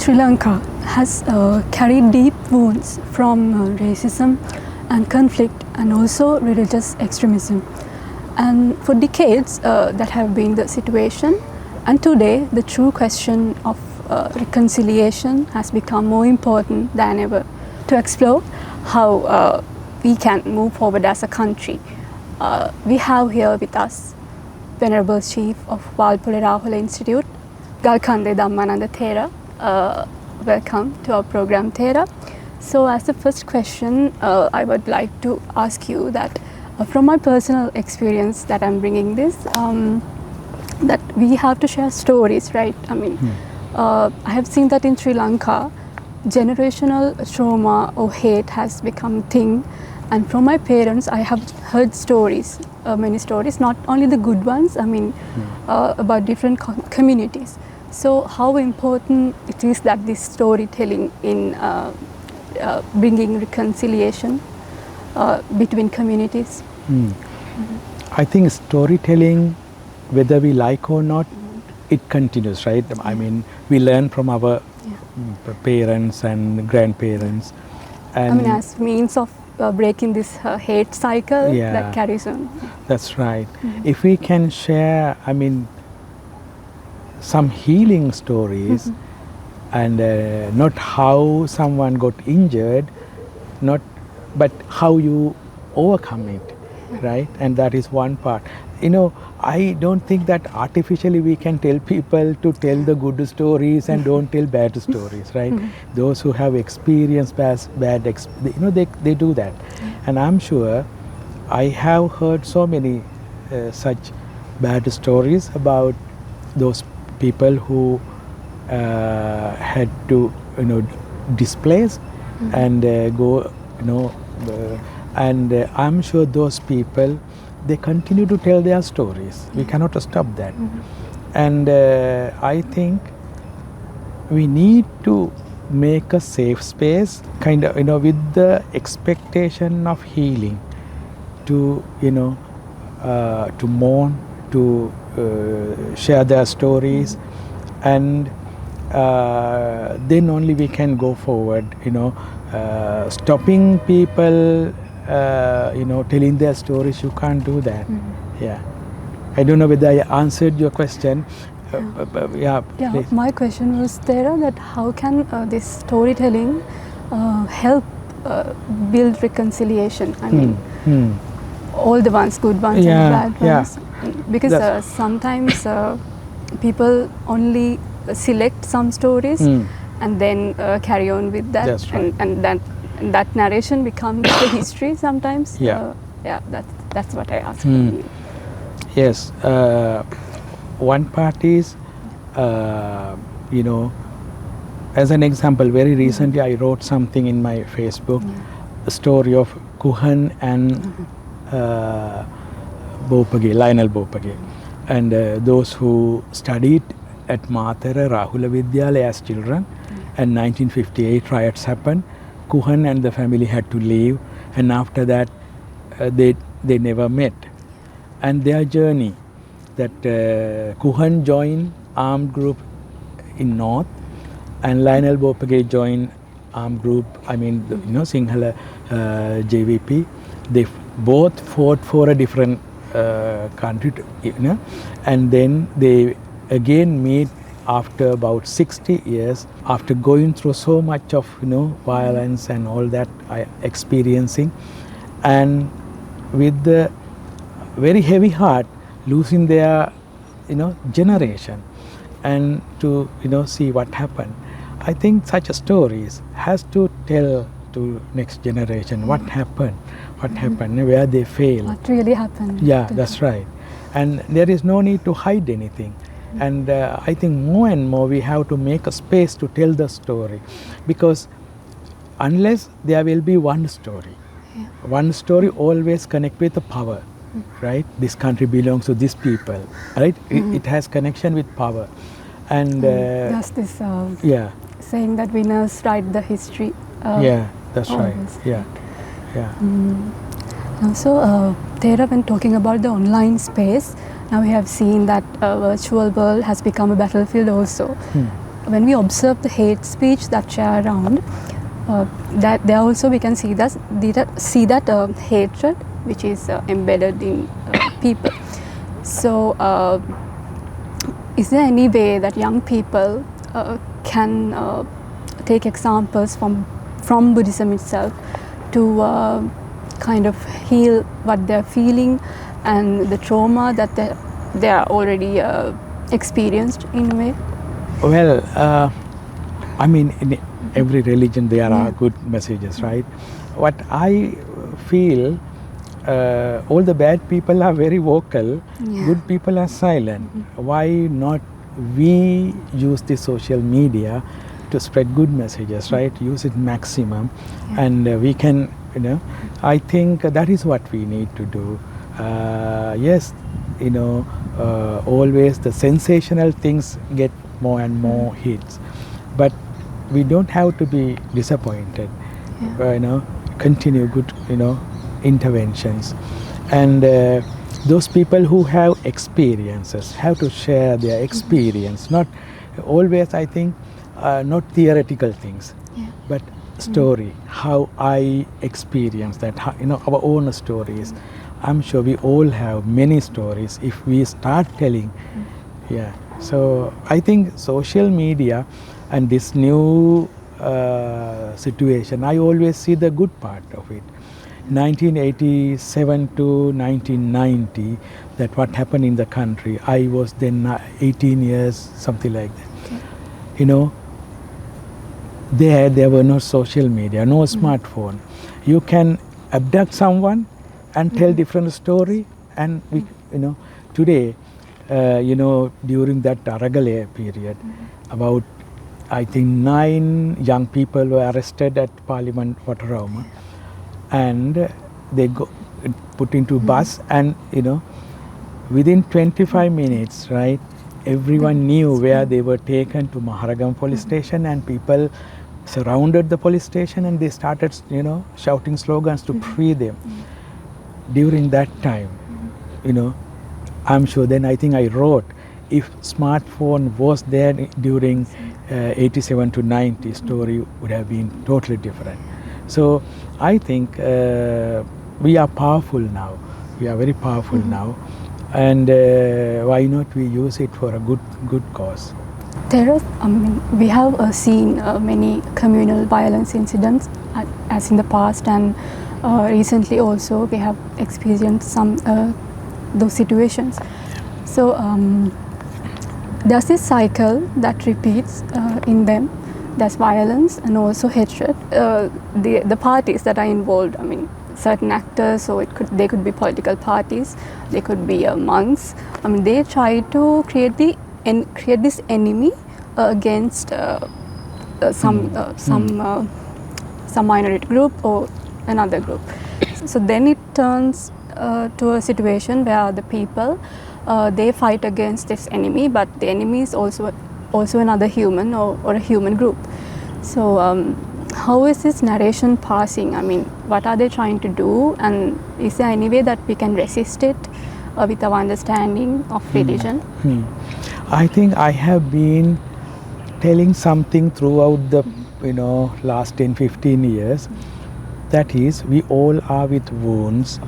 Sri Lanka has carried deep wounds from racism and conflict and also religious extremism. And for decades that have been the situation, and today the true question of reconciliation has become more important than ever. To explore how we can move forward as a country, we have here with us Venerable Chief of Walpole Rahula Institute, Galkande Dhammananda Thera. Welcome to our program, Thera. So as the first question, I would like to ask you that from my personal experience that I'm bringing this, that we have to share stories, right? I mean, I have seen that in Sri Lanka, generational trauma or hate has become a thing. And from my parents, I have heard stories, many stories, not only the good ones, I mean, about different communities. So how important it is that this storytelling in bringing reconciliation between communities? I think storytelling, whether we like or not, it continues, right? I mean, we learn from our parents and grandparents. And I mean, as means of breaking this hate cycle that carries on. That's right. If we can share, I mean, some healing stories and not how someone got injured, but how you overcome it, right? And that is one part. You know, I don't think that artificially we can tell people to tell the good stories and don't tell bad stories, right? Those who have experienced they do that. And I'm sure I have heard so many such bad stories about those people who had to, displace and go, and I'm sure those people, they continue to tell their stories. We cannot stop that. And I think we need to make a safe space, kind of, with the expectation of healing, to, to mourn, to share their stories, and then only we can go forward, stopping people, telling their stories, you can't do that. Yeah. I don't know whether I answered your question. My question was, Thera, that how can this storytelling help build reconciliation? I mean, all the ones, good ones and bad ones. Because sometimes people only select some stories and then carry on with that. That's right. And that narration becomes the history sometimes. That's what I asked from you. Yes. One part is, as an example, very recently I wrote something in my Facebook, the story of Kuhan and Bopage, Lionel Bopage. And those who studied at Mathura Rahula Vidyalaya as children, and 1958 riots happened. Kuhan and the family had to leave, and after that they never met. And their journey, that Kuhan joined armed group in North, and Lionel Bopage joined armed group, Sinhala JVP. They both fought for a different country, and then they again meet after about 60 years, after going through so much of violence and all that experiencing, and with the very heavy heart, losing their generation, and to see what happened. I think such stories has to tell to next generation what happened, where they failed, what really happened. That's right. And there is no need to hide anything. And I think more and more we have to make a space to tell the story, because unless there will be one story, one story always connect with the power, right? This country belongs to these people, right? It has connection with power. And that's this saying that winners write the history. That's always. Right. So, Thera, when talking about the online space, now we have seen that virtual world has become a battlefield also. when we observe the hate speech that share around, that there also we can see that hatred which is embedded in people. So, is there any way that young people can take examples from Buddhism itself to kind of heal what they're feeling and the trauma that they are already experienced in a way? Well, I mean, in every religion there are good messages, right? What I feel, all the bad people are very vocal, good people are silent. Why not we use the social media to spread good messages, right? Use it maximum, and we can, I think that is what we need to do. Yes, always the sensational things get more and more hits, but we don't have to be disappointed. Continue good, interventions, and those people who have experiences have to share their experience. Not always, I think, not theoretical things, but story. How I experienced that, our own stories. I'm sure we all have many stories if we start telling. So I think social media and this new situation, I always see the good part of it. 1987 to 1990, that what happened in the country, I was then 18 years, something like that. There were no social media, no smartphone. You can abduct someone and tell different story, and we, today, during that Aragale period, about, I think, 9 young people were arrested at Parliament Watarama, and they put into bus, and within 25 minutes, right, everyone knew where they were taken to Maharagam police station, and people surrounded the police station, and they started, shouting slogans to free them. During that time, I'm sure then I think I wrote, if smartphone was there during 87 to 90, story would have been totally different. So I think we are powerful now. We are very powerful now, and why not we use it for a good cause? There are, we have seen many communal violence incidents as in the past, and recently also we have experienced some those situations. So there's this cycle that repeats in them. There's violence and also hatred. The parties that are involved, certain actors, so they could be political parties, they could be monks. They try to create this enemy against some minority group or another group. So then it turns to a situation where the people they fight against this enemy, but the enemy is also another human or a human group. So how is this narration passing? What are they trying to do, and is there any way that we can resist it with our understanding of religion? I think I have been telling something throughout the last 10-15 years, that is, we all are with wounds,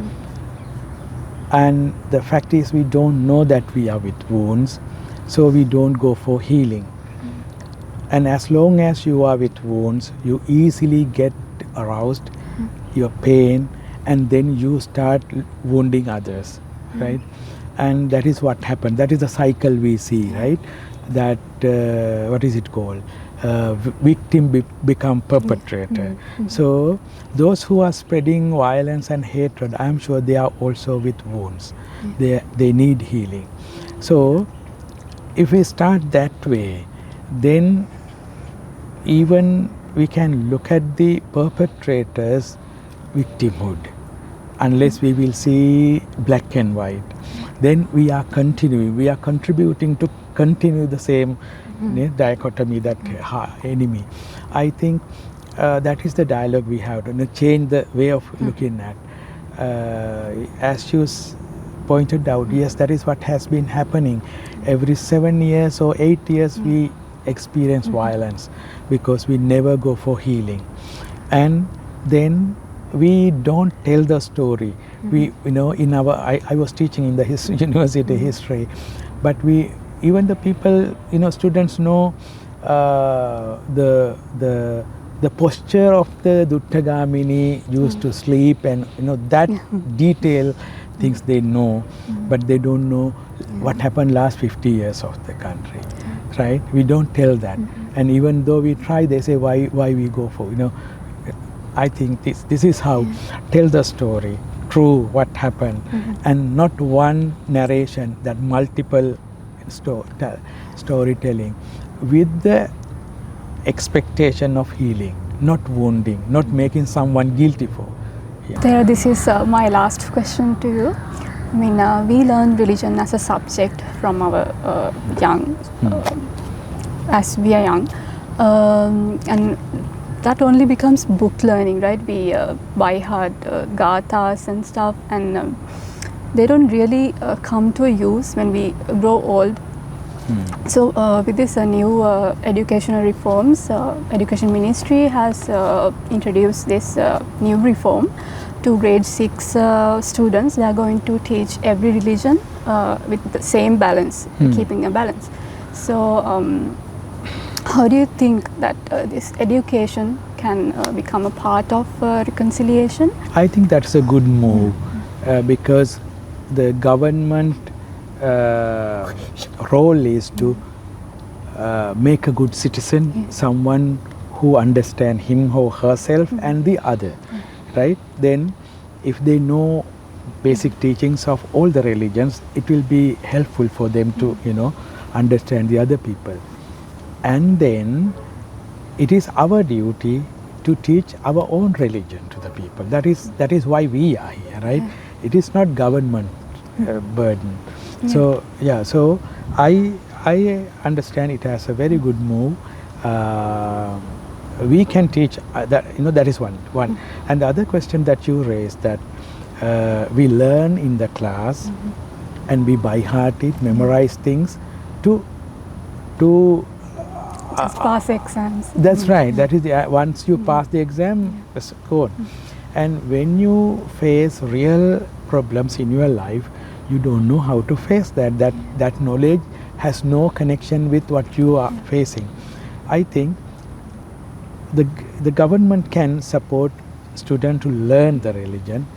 and the fact is we don't know that we are with wounds, so we don't go for healing. And as long as you are with wounds, you easily get aroused, your pain, and then you start wounding others, right? And that is what happened. That is the cycle we see, right? That, what is it called? Victim become perpetrator. So those who are spreading violence and hatred, I am sure they are also with wounds. They need healing. So if we start that way, then even we can look at the perpetrator's victimhood, unless we will see black and white. Then we are contributing to continue the same dichotomy, that enemy. I think that is the dialogue we have to change the way of looking at. As you pointed out, yes, that is what has been happening. Every 7 years or 8 years we experience violence because we never go for healing. And then we don't tell the story. We, you know, in our, I was teaching in the university history, but even the people, you know, students know the posture of the Duttagamini used to sleep, and you know that detail things they know, but they don't know what happened last 50 years of the country, right? We don't tell that, and even though we try, they say why we go for, you know. I think this is how tell the story, true what happened, and not one narration, that multiple storytelling with the expectation of healing, not wounding, not making someone guilty for. There, this is my last question to you. I mean, we learn religion as a subject from our young, as we are young, and that only becomes book learning, right? We by heart gathas and stuff, and they don't really come to use when we grow old. So with this new educational reforms, Education Ministry has introduced this new reform to grade 6 students. They are going to teach every religion with the same balance, keeping a balance. So how do you think that this education can become a part of reconciliation? I think that's a good move because the government role is to make a good citizen, someone who understands him or herself and the other, right? Then if they know basic teachings of all the religions, it will be helpful for them to, you know, understand the other people. And then it is our duty to teach our own religion to the people. That is why we are here, right? It is not government burden. So yeah, so I understand it as a very good move. We can teach that, you know, that is one. And the other question that you raised, that we learn in the class and we by heart it, memorize things to just pass exams. That's right. That is once you pass the exam, it's good. And when you face real problems in your life, you don't know how to face that. That knowledge has no connection with what you are facing. I think the government can support students to learn the religion,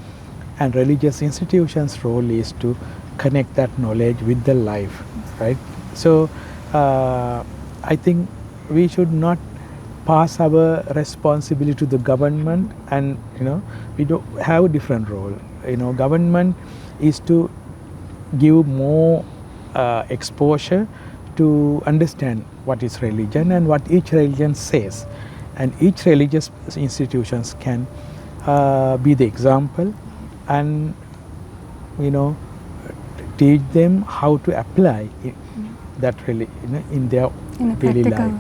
and religious institutions' role is to connect that knowledge with the life, right? So I think we should not pass our responsibility to the government, and you know, we don't have a different role. You know, government is to give more exposure to understand what is religion and what each religion says, and each religious institutions can be the example, and you know, teach them how to apply it, that really, you know, in their daily life.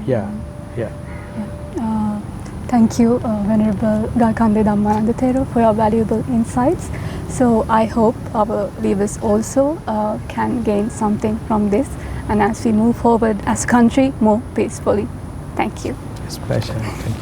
Thank you, Venerable Galkande Dhammananda Thero, for your valuable insights. So I hope our viewers also can gain something from this, and as we move forward as a country more peacefully. Thank you. It's a pleasure. Thank you.